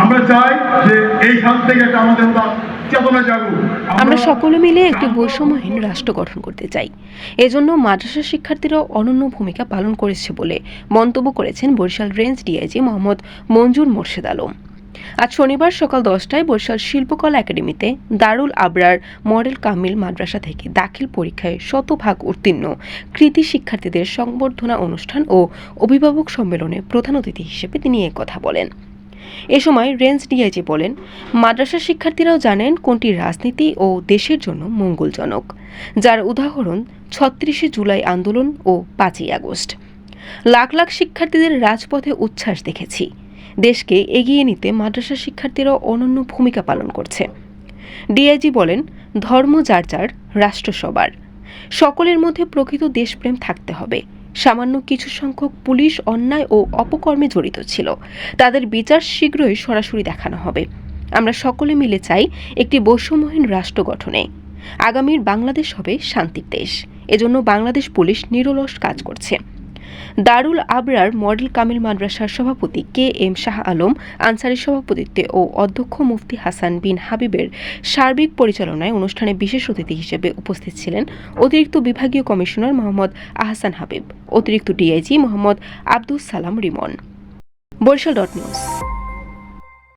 আমরা চাই যে এইখান থেকে একটা আমাদের চেতনা জাগুক। আমরা সকলে মিলে একটি বৈষম্যহীন রাষ্ট্র গঠন করতে চাই। এজন্য মাদ্রাসা শিক্ষার্থীরাও অনন্য ভূমিকা পালন করেছে বলে মন্তব্য করেছেন বরিশাল রেঞ্জ ডিআইজি মোহাম্মদ মঞ্জুর মোর্শেদ আলম। আজ শনিবার সকাল 10টায় বরিশাল শিল্পকলা একাডেমিতে দারুল আবরার মডেল কামিল মাদ্রাসা থেকে দাখিল পরীক্ষায় শতভাগ উত্তীর্ণ কৃতী শিক্ষার্থীদের সংবর্ধনা অনুষ্ঠান ও অভিভাবক সম্মেলনে প্রধান অতিথি হিসেবে তিনি কথা বলেন। এ সময় রেঞ্জ ডিআইজি বলেন, মাদ্রাসা শিক্ষার্থীরাও জানেন কোনটি রাজনীতি ও দেশের জন্য মঙ্গলজনক, যার উদাহরণ ৩৬শে জুলাই আন্দোলন ও ৫ই আগস্ট। লাখ লাখ শিক্ষার্থীদের রাজপথে উচ্ছ্বাস দেখেছি। দেশকে এগিয়ে নিতে মাদ্রাসা শিক্ষার্থীরাও অনন্য ভূমিকা পালন করছে। ডিআইজি বলেন, ধর্ম যার যার, রাষ্ট্র সবার। সকলের মধ্যে প্রকৃত দেশপ্রেম থাকতে হবে। সামান্য কিছু সংখ্যক পুলিশ অন্যায় ও অপকর্মে জড়িত ছিল, তাদের বিচার শীঘ্রই সরাসরি দেখানো হবে। আমরা সকলে মিলে চাই একটি বৈষম্যহীন রাষ্ট্র গঠনে। আগামীর বাংলাদেশ হবে শান্তির দেশ। এজন্য বাংলাদেশ পুলিশ নিরলস কাজ করছে। দারুল আবরার মডেল কামিল মাদ্রাসার সভাপতি কে এম শাহ আলম আনসারীর সভাপতিত্বে ও অধ্যক্ষ মুফতি হাসান বিন হাবিবের সার্বিক পরিচালনায় অনুষ্ঠানে বিশেষ অতিথি হিসেবে উপস্থিত ছিলেন অতিরিক্ত বিভাগীয় কমিশনার মোহাম্মদ আহসান হাবিব, অতিরিক্ত ডিআইজি মোহাম্মদ আব্দুস সালাম রিমন। বরিশাল.নিউজ।